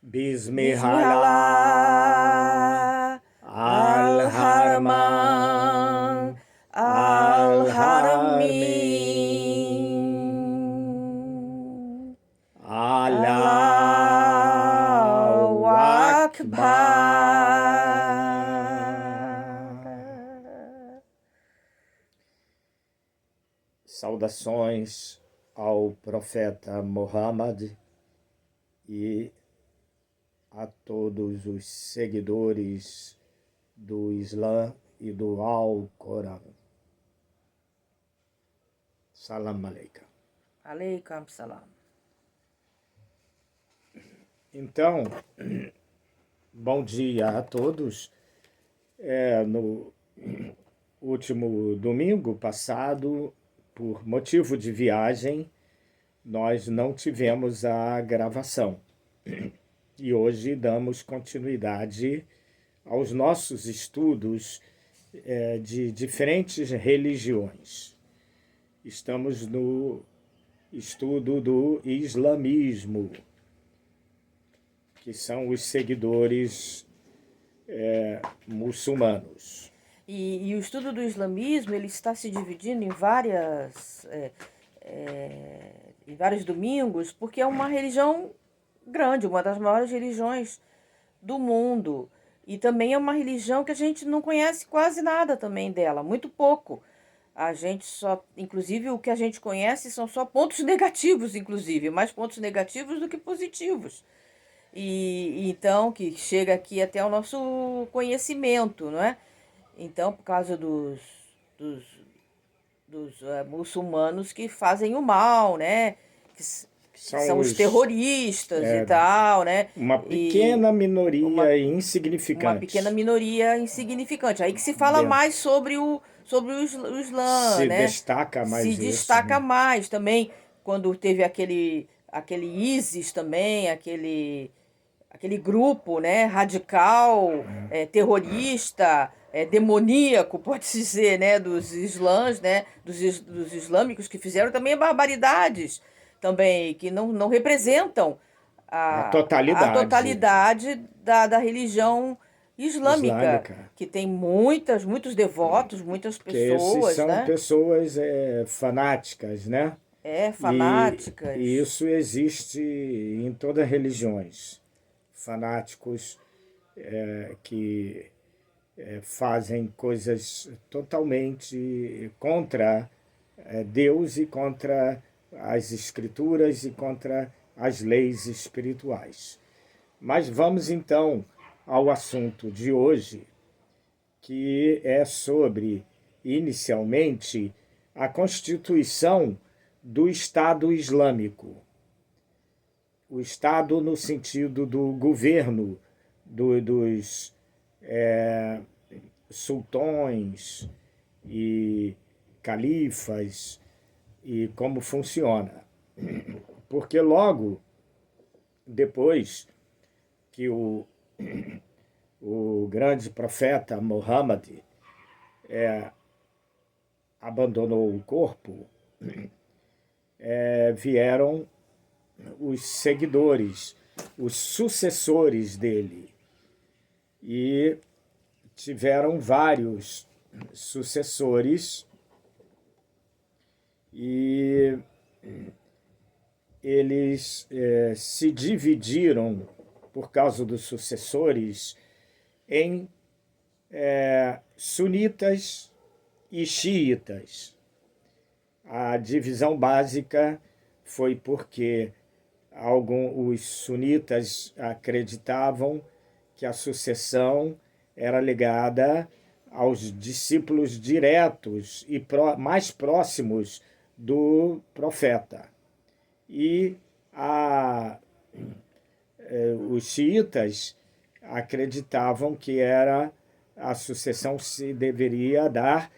Bismillah, Al-Harman, Al-Haramin, Allahu Akbar. Saudações ao profeta Muhammad e a todos os seguidores do Islã e do Alcorão. Salam aleikum. Aleikum salam. Então, bom dia a todos. No último domingo passado, por motivo de viagem, nós não tivemos a gravação. E hoje damos continuidade aos nossos estudos de diferentes religiões. Estamos no estudo do islamismo, que são os seguidores muçulmanos. E o estudo do islamismo ele está se dividindo em vários domingos, porque é uma religião grande, uma das maiores religiões do mundo. E também é uma religião que a gente não conhece quase nada também dela, muito pouco. A gente só, inclusive, o que a gente conhece são só pontos negativos, inclusive, mais pontos negativos do que positivos. E então, que chega aqui até o nosso conhecimento, não é? Então, por causa dos muçulmanos que fazem o mal, né? Que são os terroristas e tal, né? Uma pequena minoria insignificante. Uma pequena minoria insignificante. Aí que se fala mais sobre o Islã, se né? Destaca mais se isso, destaca né? mais também, quando teve aquele ISIS também, aquele grupo, né, radical, terrorista, demoníaco, pode-se dizer, né, dos islãs, né, dos islâmicos, que fizeram também barbaridades, também, que não representam A a totalidade totalidade da religião islâmica, que tem muitos devotos, muitas porque esses pessoas, são né? pessoas fanáticas, né? Fanáticas. E isso existe em todas as religiões. Fanáticos que fazem coisas totalmente contra Deus e contra as escrituras e contra as leis espirituais. Mas vamos então ao assunto de hoje, que é sobre, inicialmente, a constituição do Estado Islâmico. O Estado no sentido do governo dos sultões e califas e como funciona. Porque logo depois que o grande profeta Muhammad abandonou o corpo, vieram os seguidores, os sucessores dele. E tiveram vários sucessores e eles se dividiram, por causa dos sucessores, em sunitas e xiitas. A divisão básica foi porque os sunitas acreditavam que a sucessão era ligada aos discípulos diretos e mais próximos do profeta. E os xiitas acreditavam que a sucessão se deveria dar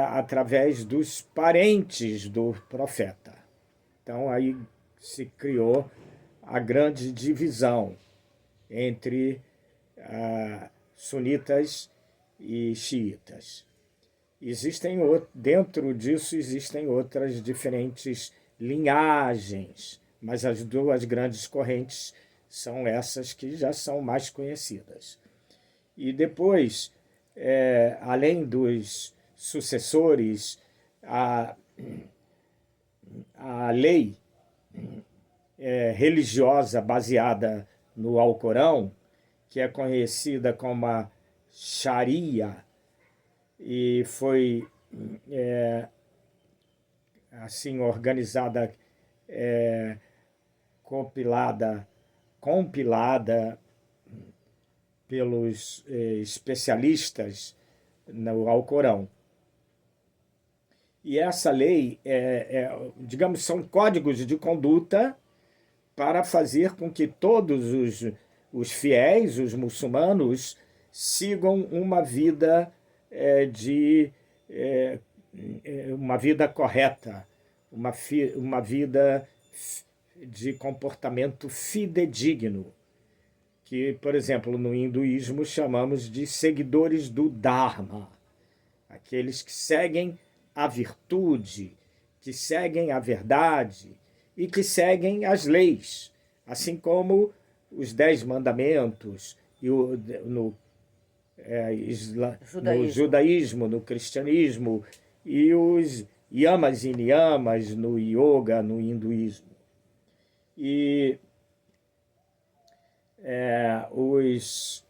através dos parentes do profeta. Então aí se criou a grande divisão entre sunitas e xiitas. Dentro disso existem outras diferentes linhagens, mas as duas grandes correntes são essas que já são mais conhecidas. E depois, além dos sucessores, a lei religiosa baseada no Alcorão, que é conhecida como a Sharia, e foi assim organizada, compilada pelos especialistas no Alcorão. E essa lei, digamos, são códigos de conduta para fazer com que todos os fiéis, os muçulmanos, sigam uma vida uma vida correta, uma vida de comportamento fidedigno, que, por exemplo, no hinduísmo chamamos de seguidores do Dharma, aqueles que seguem a virtude, que seguem a verdade e que seguem as leis, assim como os 10 mandamentos e no judaísmo, no cristianismo, e os yamas e niyamas no yoga, no hinduísmo. E os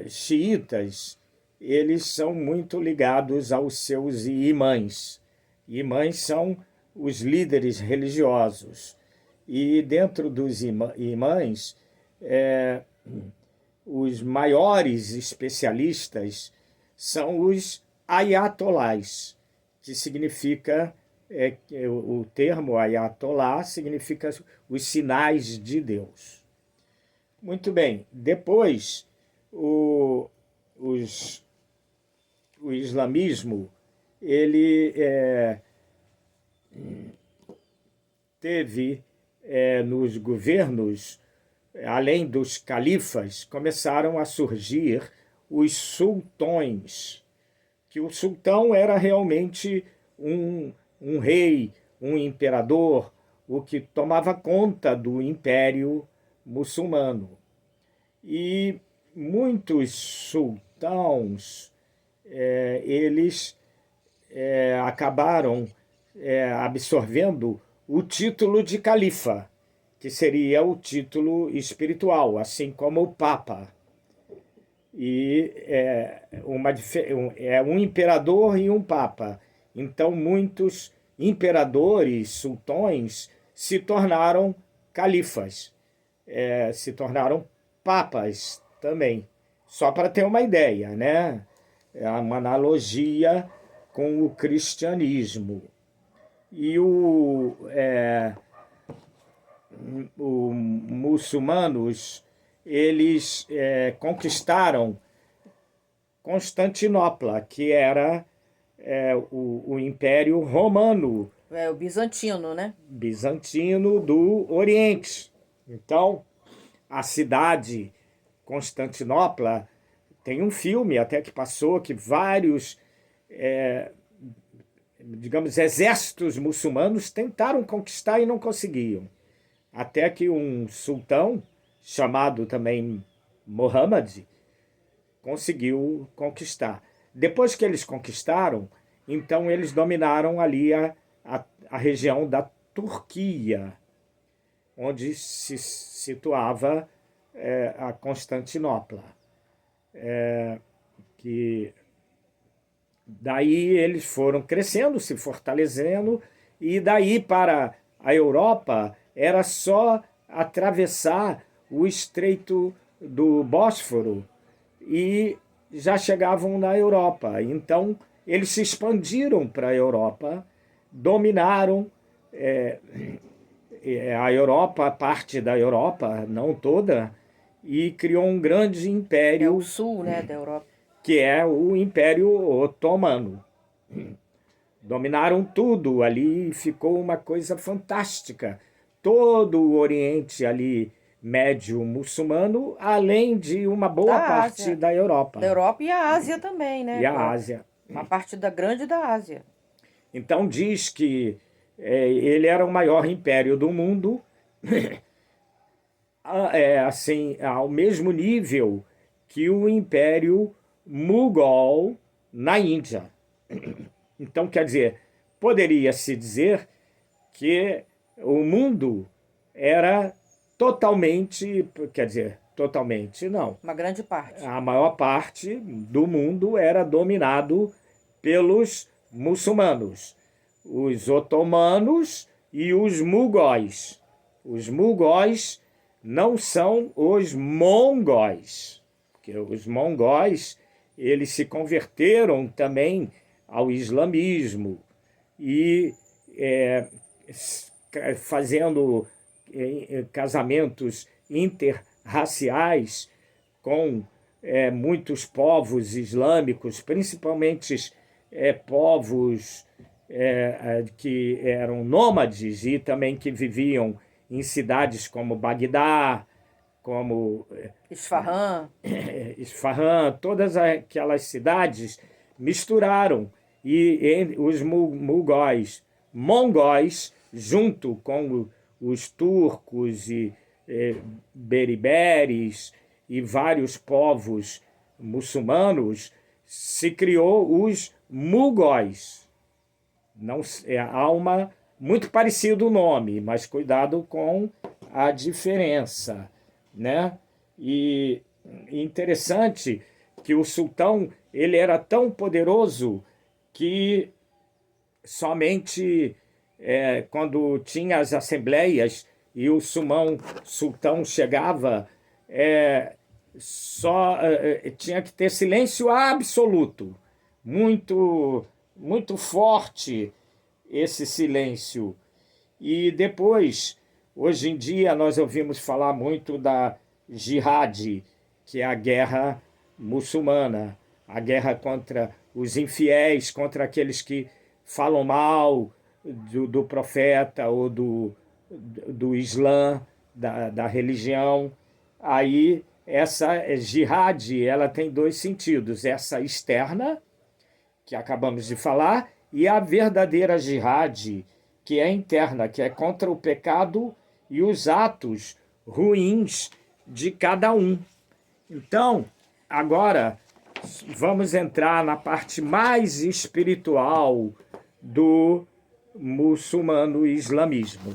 xiitas, eles são muito ligados aos seus imãs. Imãs são os líderes religiosos. E dentro dos imãs, os maiores especialistas são os ayatolás, que significa, o termo ayatolá significa os sinais de Deus. Muito bem, depois o islamismo, ele teve nos governos, além dos califas, começaram a surgir os sultões, que o sultão era realmente um rei, um imperador, o que tomava conta do império muçulmano. E muitos sultãos, eles acabaram absorvendo o título de califa, que seria o título espiritual, assim como o Papa. E um imperador e um Papa. Então, muitos imperadores, sultões, se tornaram califas, se tornaram papas também. Só para ter uma ideia, né? É uma analogia com o cristianismo. E os muçulmanos, eles conquistaram Constantinopla, que era o Império Romano. O bizantino, né? Bizantino do Oriente. Então, a cidade Constantinopla tem um filme até que passou que vários, digamos, exércitos muçulmanos tentaram conquistar e não conseguiam. Até que um sultão, chamado também Muhammad, conseguiu conquistar. Depois que eles conquistaram, então eles dominaram ali a região da Turquia, onde se situava a Constantinopla. Que daí eles foram crescendo, se fortalecendo, e daí para a Europa era só atravessar o Estreito do Bósforo e já chegavam na Europa. Então, eles se expandiram para a Europa, dominaram a Europa, parte da Europa, não toda, e criou um grande império. É o sul, né, da Europa. Que é o Império Otomano. Dominaram tudo ali e ficou uma coisa fantástica. Todo o Oriente ali Médio muçulmano, além de uma boa Da parte Ásia. da Europa Da Europa e a Ásia também, né? e a Ásia. Uma parte grande da Ásia. Então diz que ele era o maior império do mundo, assim, ao mesmo nível que o Império Mughal na Índia. Então, quer dizer, poderia-se dizer que o mundo era totalmente, quer dizer, totalmente não. Uma grande parte. A maior parte do mundo era dominado pelos muçulmanos, os otomanos e os mugóis. Os mugóis não são os mongóis, porque os mongóis eles se converteram também ao islamismo e fazendo casamentos interraciais com muitos povos islâmicos, principalmente povos que eram nômades e também que viviam em cidades como Bagdá, como Isfahan, todas aquelas cidades misturaram e os mongóis, junto com os turcos e berberes e vários povos muçulmanos, se criou os mugóis. Não, há muito parecido o nome, mas cuidado com a diferença, né? E interessante que o sultão ele era tão poderoso que somente quando tinha as assembleias e o sultão chegava, tinha que ter silêncio absoluto, muito, muito forte esse silêncio. E depois, hoje em dia, nós ouvimos falar muito da jihad, que é a guerra muçulmana, a guerra contra os infiéis, contra aqueles que falam mal do profeta ou do Islã, da religião. Aí, essa jihad, ela tem dois sentidos. Essa externa, que acabamos de falar, e a verdadeira jihad, que é interna, que é contra o pecado e os atos ruins de cada um. Então, agora, vamos entrar na parte mais espiritual do muçulmano islamismo.